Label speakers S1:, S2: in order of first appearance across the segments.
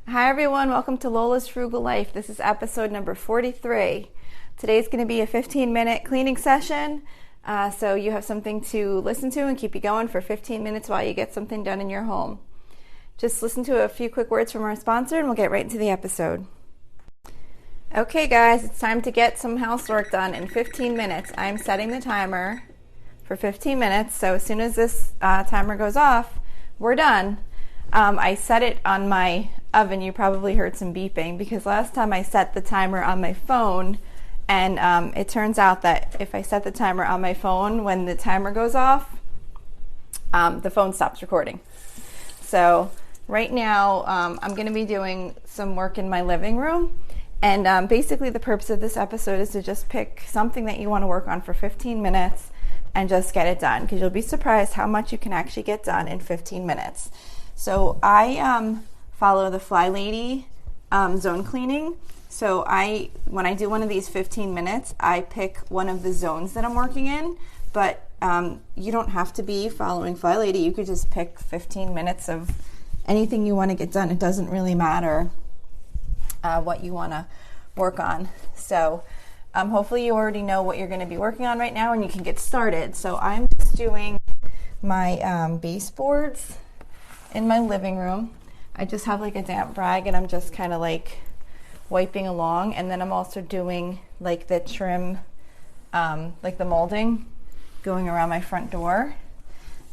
S1: Hi everyone, welcome to Lola's Frugal Life. This is episode number 43. Today's going to be a 15-minute cleaning session, so you have something to listen to and keep you going for 15 minutes while you get something done in your home. Just listen to a few quick words from our sponsor and we'll get right into the episode. Okay guys, it's time to get some housework done in 15 minutes. I'm setting the timer for 15 minutes, so as soon as this timer goes off, we're done. I set it on my oven. You probably heard some beeping because last time I set the timer on my phone, and it turns out that if I set the timer on my phone, when the timer goes off, the phone stops recording. So right now I'm going to be doing some work in my living room, and basically the purpose of this episode is to just pick something that you want to work on for 15 minutes and just get it done, because you'll be surprised how much you can actually get done in 15 minutes. So I follow the Fly Lady zone cleaning. So when I do one of these 15 minutes, I pick one of the zones that I'm working in, but you don't have to be following Fly Lady. You could just pick 15 minutes of anything you want to get done. It doesn't really matter what you want to work on. So hopefully you already know what you're going to be working on right now and you can get started. So I'm just doing my baseboards in my living room. I just have like a damp rag and I'm just kind of like wiping along, and then I'm also doing like the trim, like the molding going around my front door.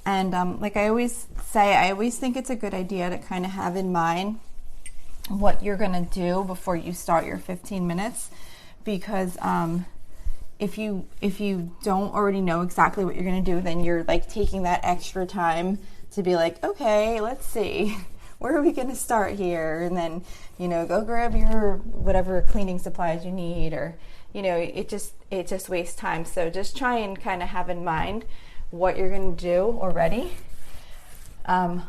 S1: And like I always say, I always think it's a good idea to kind of have in mind what you're gonna do before you start your 15 minutes, because if you don't already know exactly what you're gonna do, then you're like taking that extra time to be like, okay, let's see, where are we going to start here? And then, go grab your whatever cleaning supplies you need, or, it just wastes time. So just try and kind of have in mind what you're going to do already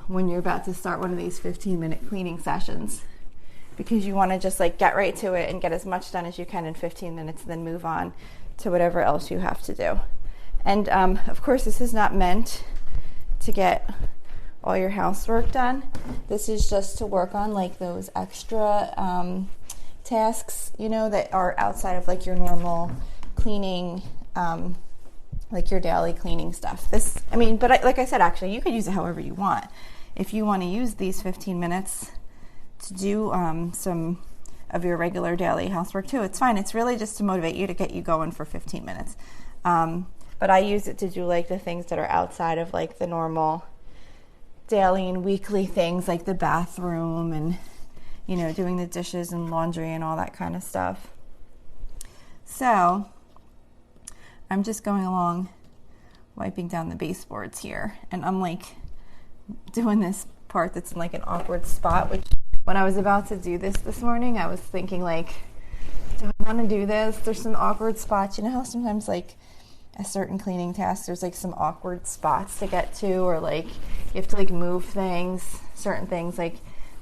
S1: when you're about to start one of these 15-minute cleaning sessions, because you want to just like get right to it and get as much done as you can in 15 minutes, and then move on to whatever else you have to do. And of course, this is not meant to get all your housework done. This is just to work on like those extra tasks, that are outside of like your normal cleaning, like your daily cleaning stuff. Like I said, actually, you could use it however you want. If you want to use these 15 minutes to do some of your regular daily housework too, it's fine. It's really just to motivate you, to get you going for 15 minutes. But I use it to do like the things that are outside of like the normal daily and weekly things, like the bathroom and, doing the dishes and laundry and all that kind of stuff. So I'm just going along wiping down the baseboards here, and I'm like doing this part that's in like an awkward spot, which when I was about to do this morning, I was thinking like, do I want to do this? There's some awkward spots. You know how sometimes like a certain cleaning task, there's like some awkward spots to get to, or like you have to like move things, certain things, like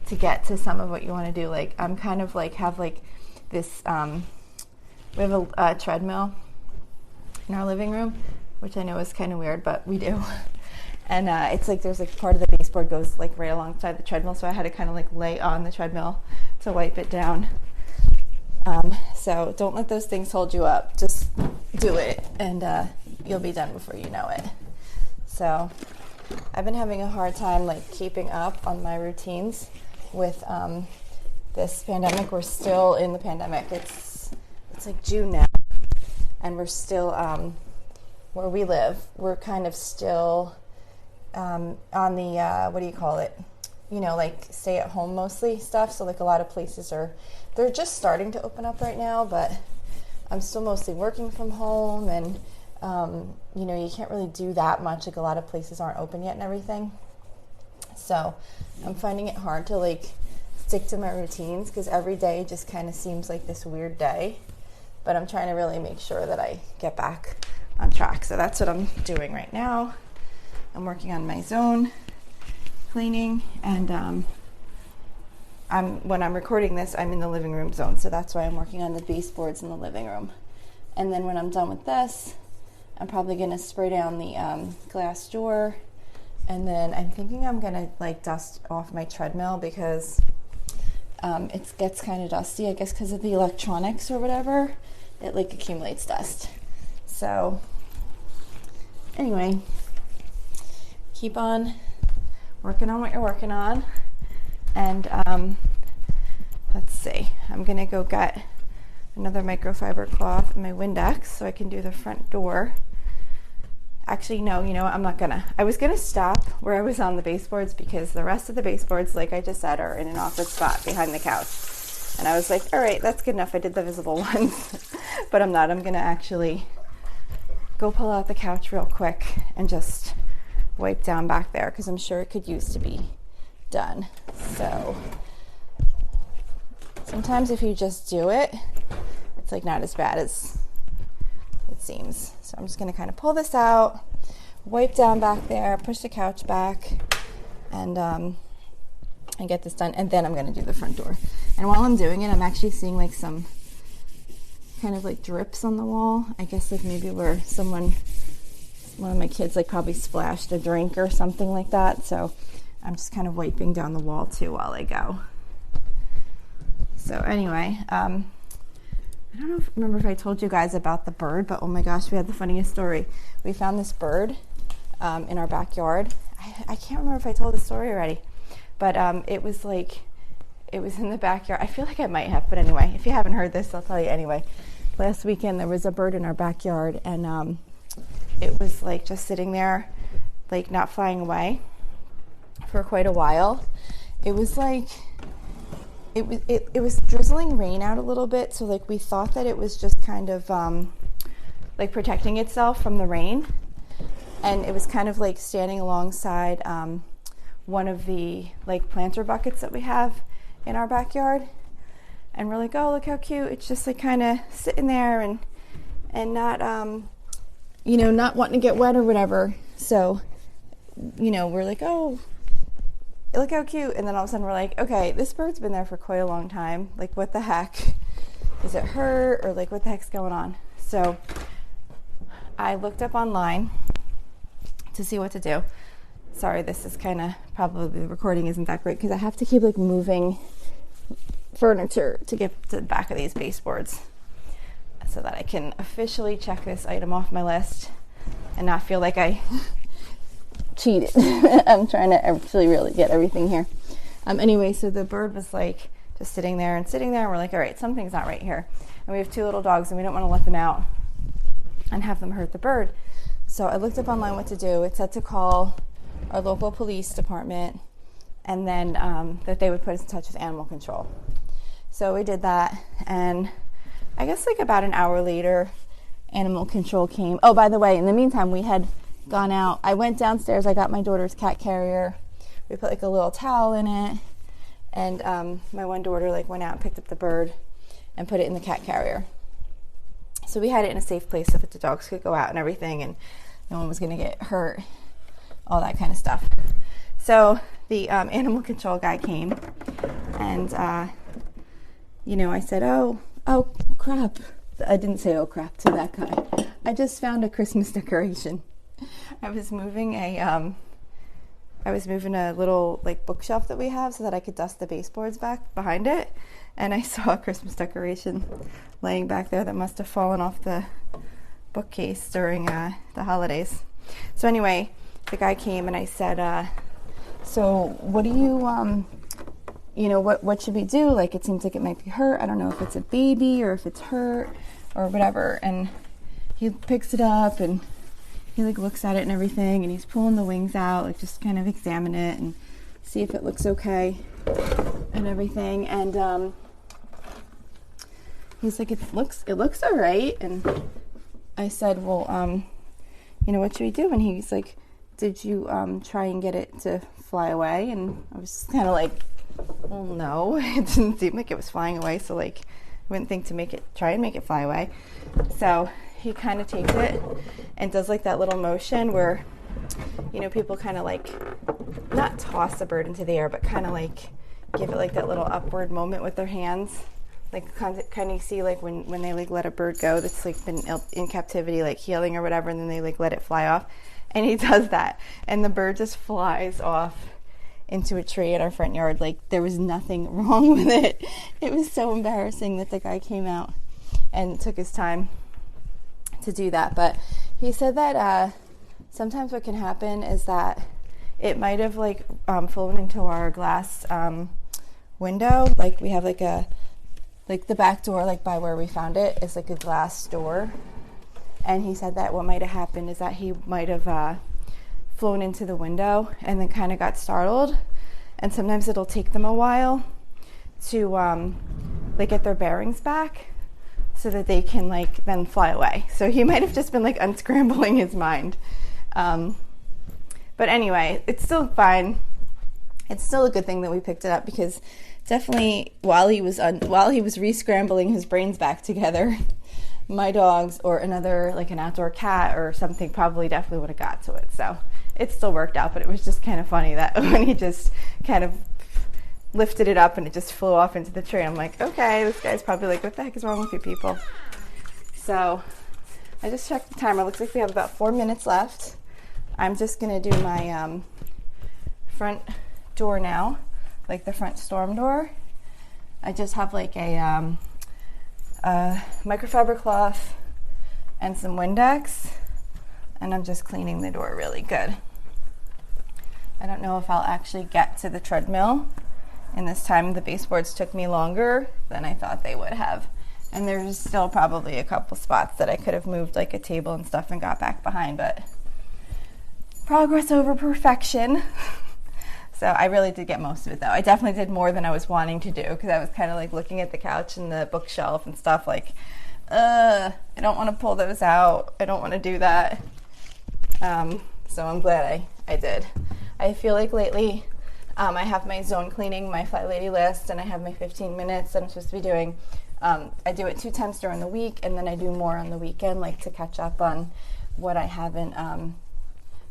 S1: to get to some of what you want to do. Like I'm kind of like have like this we have a treadmill in our living room, which I know is kind of weird, but we do. And it's like there's like part of the baseboard goes like right alongside the treadmill, so I had to kind of like lay on the treadmill to wipe it down. So don't let those things hold you up. Just do it, and you'll be done before you know it. So I've been having a hard time like keeping up on my routines with this pandemic. We're still in the pandemic. It's like June now, and we're still where we live. We're kind of still on the what do you call it? Like stay at home mostly stuff. So like a lot of places they're just starting to open up right now, but I'm still mostly working from home, and you can't really do that much. Like a lot of places aren't open yet and everything. So I'm finding it hard to like stick to my routines, because every day just kind of seems like this weird day. But I'm trying to really make sure that I get back on track. So that's what I'm doing right now. I'm working on my zone cleaning, and when I'm recording this, I'm in the living room zone, so that's why I'm working on the baseboards in the living room. And then when I'm done with this, I'm probably going to spray down the glass door, and then I'm thinking I'm going to like dust off my treadmill, because it gets kind of dusty, I guess because of the electronics or whatever. It like accumulates dust. So anyway, keep on working on what you're working on. And let's see, I'm gonna go get another microfiber cloth in my Windex so I can do the front door. Actually, no, you know what, I'm not gonna. I was gonna stop where I was on the baseboards because the rest of the baseboards, like I just said, are in an awkward spot behind the couch. And I was like, all right, that's good enough. I did the visible ones. But I'm not. I'm gonna actually go pull out the couch real quick and just wipe down back there because I'm sure it could use to be done. So sometimes if you just do it, it's like not as bad as it seems. So I'm just going to kind of pull this out, wipe down back there, push the couch back, and get this done. And then I'm going to do the front door. And while I'm doing it, I'm actually seeing like some kind of like drips on the wall. I guess like maybe where one of my kids like probably splashed a drink or something like that. So I'm just kind of wiping down the wall too while I go. So anyway, I don't remember if I told you guys about the bird, but oh my gosh, we had the funniest story. We found this bird in our backyard. I can't remember if I told the story already, but it was in the backyard. I feel like I might have, but anyway, if you haven't heard this, I'll tell you anyway. Last weekend there was a bird in our backyard, and it was like just sitting there, like not flying away for quite a while. It was like it was drizzling rain out a little bit, so like we thought that it was just kind of like protecting itself from the rain, and it was kind of like standing alongside one of the like planter buckets that we have in our backyard, and we're like, oh, look how cute. It's just like kind of sitting there and not not wanting to get wet or whatever. So we're like, oh, look how cute. And then all of a sudden we're like, okay, this bird's been there for quite a long time. Like, what the heck? Is it her? Or like, what the heck's going on? So I looked up online to see what to do. Sorry, this is kind of, probably the recording isn't that great because I have to keep like moving furniture to get to the back of these baseboards so that I can officially check this item off my list and not feel like I cheated. I'm trying to actually really get everything here. Anyway, so the bird was like just sitting there, and we're like, all right, something's not right here. And we have 2 little dogs, and we don't want to let them out and have them hurt the bird. So I looked up online what to do. It said to call our local police department, and then that they would put us in touch with animal control. So we did that, and I guess like about an hour later, animal control came. Oh, by the way, in the meantime, we had gone out. I went downstairs. I got my daughter's cat carrier. We put like a little towel in it, and my one daughter like went out and picked up the bird and put it in the cat carrier. So we had it in a safe place so that the dogs could go out and everything, and no one was going to get hurt, all that kind of stuff. So the animal control guy came, and I said, oh crap. I didn't say oh crap to that guy. I just found a Christmas decoration. I was moving a little like bookshelf that we have so that I could dust the baseboards back behind it, and I saw a Christmas decoration laying back there that must have fallen off the bookcase during the holidays. So anyway, the guy came, and I said, so what do you what should we do? Like, it seems like it might be hurt. I don't know if it's a baby or if it's hurt or whatever. And he picks it up, and he like looks at it and everything, and he's pulling the wings out, like just kind of examine it and see if it looks okay and everything. And he's like, it looks all right. And I said, well, what should we do? And he's like, did you try and get it to fly away? And I was kind of like, well, no, it didn't seem like it was flying away. So like, I wouldn't think to try and make it fly away. So he kind of takes it and does like that little motion where, people kind of like not toss the bird into the air, but kind of like give it like that little upward moment with their hands. Like kind of see like when they like let a bird go that's like been in captivity, like healing or whatever, and then they like let it fly off. And he does that, and the bird just flies off into a tree in our front yard. Like, there was nothing wrong with it. It was so embarrassing that the guy came out and took his time to do that. But he said that sometimes what can happen is that it might have like flown into our glass window. Like, we have like the back door, like by where we found it, is like a glass door. And he said that what might have happened is that he might have flown into the window and then kind of got startled. And sometimes it'll take them a while to like get their bearings back so that they can like then fly away. So he might have just been like unscrambling his mind. But anyway, it's still fine. It's still a good thing that we picked it up, because definitely while he was re-scrambling his brains back together, my dogs or another, like an outdoor cat or something, probably definitely would have got to it. So it still worked out, but it was just kind of funny that when he just kind of lifted it up and it just flew off into the tree. I'm like, okay, this guy's probably like, what the heck is wrong with you people? So I just checked the timer. Looks like we have about 4 minutes left. I'm just going to do my front door now, like the front storm door. I just have like a microfiber cloth and some Windex, and I'm just cleaning the door really good. I don't know if I'll actually get to the treadmill in this time. The baseboards took me longer than I thought they would have, and there's still probably a couple spots that I could have moved like a table and stuff and got back behind, but progress over perfection. So I really did get most of it, though. I definitely did more than I was wanting to do, because I was kind of like looking at the couch and the bookshelf and stuff like, I don't want to pull those out. I don't want to do that. So I'm glad I did. I feel like lately I have my zone cleaning, my Fly Lady list, and I have my 15 minutes that I'm supposed to be doing. I do it 2 times during the week, and then I do more on the weekend, like to catch up on what I haven't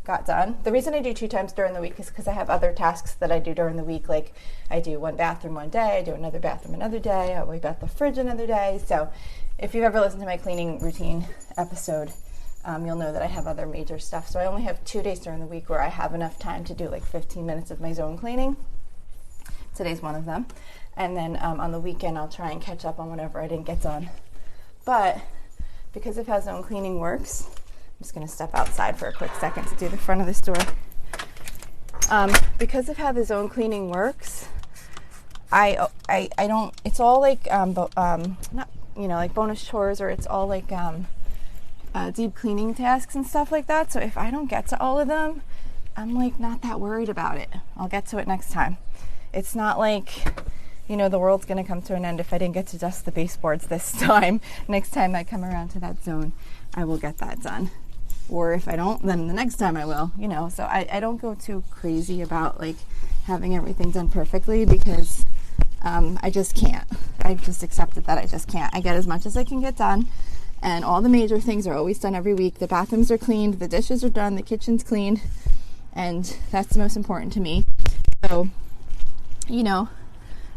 S1: got done. The reason I do 2 times during the week is because I have other tasks that I do during the week. Like, I do one bathroom one day, I do another bathroom another day, I wipe out the fridge another day. So if you've ever listened to my cleaning routine episode, you'll know that I have other major stuff. So I only have 2 days during the week where I have enough time to do like 15 minutes of my zone cleaning. Today's one of them. And then on the weekend, I'll try and catch up on whatever I didn't get done. But because of how zone cleaning works, I'm just going to step outside for a quick second to do the front of the store. Because of how the zone cleaning works, I don't, it's all like, not, like bonus chores, or it's all like deep cleaning tasks and stuff like that. So if I don't get to all of them, I'm like not that worried about it. I'll get to it next time. It's not like, the world's going to come to an end if I didn't get to dust the baseboards this time. Next time I come around to that zone, I will get that done. Or if I don't, then the next time I will, So I don't go too crazy about like having everything done perfectly, because I just can't. I've just accepted that I just can't. I get as much as I can get done, and all the major things are always done every week. The bathrooms are cleaned, the dishes are done, the kitchen's cleaned, and that's the most important to me. So,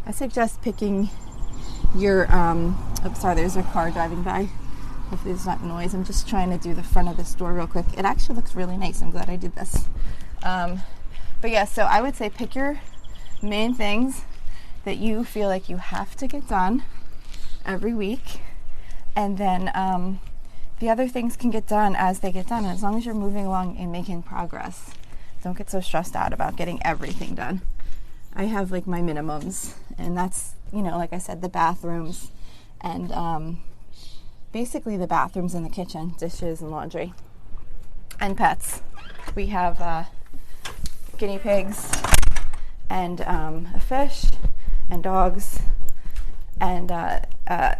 S1: I suggest picking your, sorry, there's a car driving by. Hopefully there's not noise. I'm just trying to do the front of the store real quick. It actually looks really nice. I'm glad I did this. But yeah, so I would say pick your main things that you feel like you have to get done every week. And then the other things can get done as they get done. And as long as you're moving along and making progress, don't get so stressed out about getting everything done. I have like my minimums, and that's, like I said, the bathrooms and basically the bathrooms and the kitchen, dishes and laundry, and pets. We have guinea pigs and a fish and dogs, and I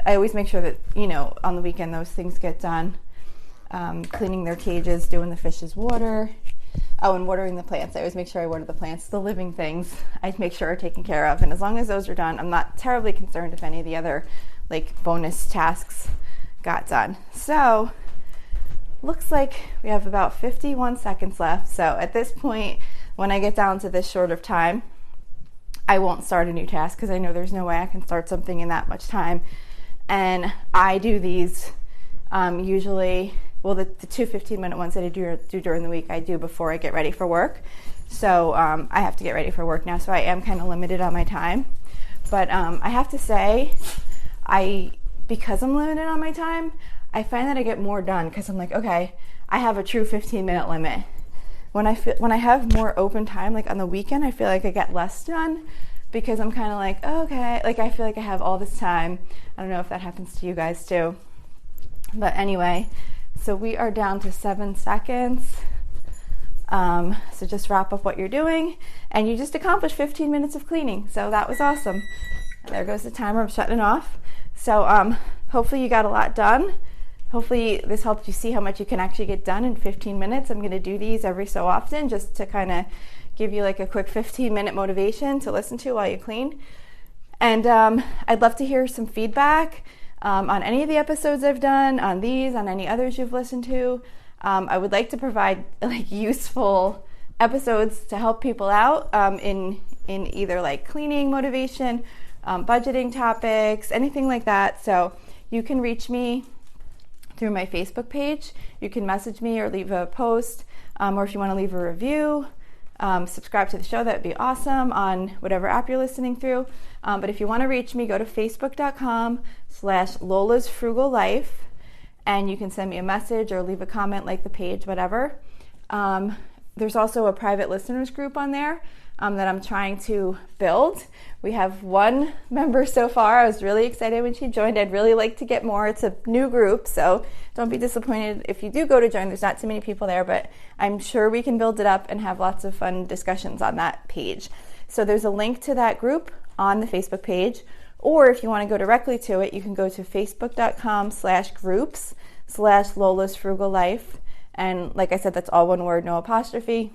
S1: always make sure that, on the weekend those things get done. Cleaning their cages, doing the fish's water. Oh, and watering the plants. I always make sure I water the plants. The living things I make sure are taken care of, and as long as those are done, I'm not terribly concerned if any of the other like bonus tasks got done. So looks like we have about 51 seconds left. So at this point, when I get down to this short of time, I won't start a new task, because I know there's no way I can start something in that much time. And I do these usually, well, the 2 15-minute ones that I do during the week, I do before I get ready for work. So I have to get ready for work now, so I am kind of limited on my time. But I have to say, because I'm limited on my time, I find that I get more done because I'm like, okay, I have a true 15-minute limit. When I have more open time, like on the weekend, I feel like I get less done because I'm kind of like, oh, okay, like I feel like I have all this time. I don't know if that happens to you guys too. But so we are down to 7 seconds. So just wrap up what you're doing, and you just accomplished 15 minutes of cleaning. So that was awesome. There goes the timer. I'm shutting it off. So hopefully you got a lot done. Hopefully this helped you see how much you can actually get done in 15 minutes. I'm going to do these every so often just to kind of give you like a quick 15-minute motivation to listen to while you clean. And I'd love to hear some feedback on any of the episodes I've done, on these, on any others you've listened to. I would like to provide like useful episodes to help people out in either like cleaning motivation, budgeting topics, anything like that. So you can reach me through my Facebook page. You can message me or leave a post, or if you want to leave a review, subscribe to the show. That would be awesome on whatever app you're listening through. But if you want to reach me, go to facebook.com/Lola's Frugal Life, and you can send me a message or leave a comment, like the page, whatever. There's also a private listeners group on there that I'm trying to build. We have one member so far. I was really excited when she joined. I'd really like to get more. It's a new group, so don't be disappointed if you do go to join. There's not too many people there, but I'm sure we can build it up and have lots of fun discussions on that page. So there's a link to that group on the Facebook page, or if you want to go directly to it, you can go to facebook.com/groups/Lola's Frugal Life. And like I said, that's all one word, no apostrophe.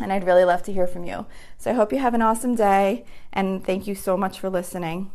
S1: And I'd really love to hear from you. So I hope you have an awesome day, and thank you so much for listening.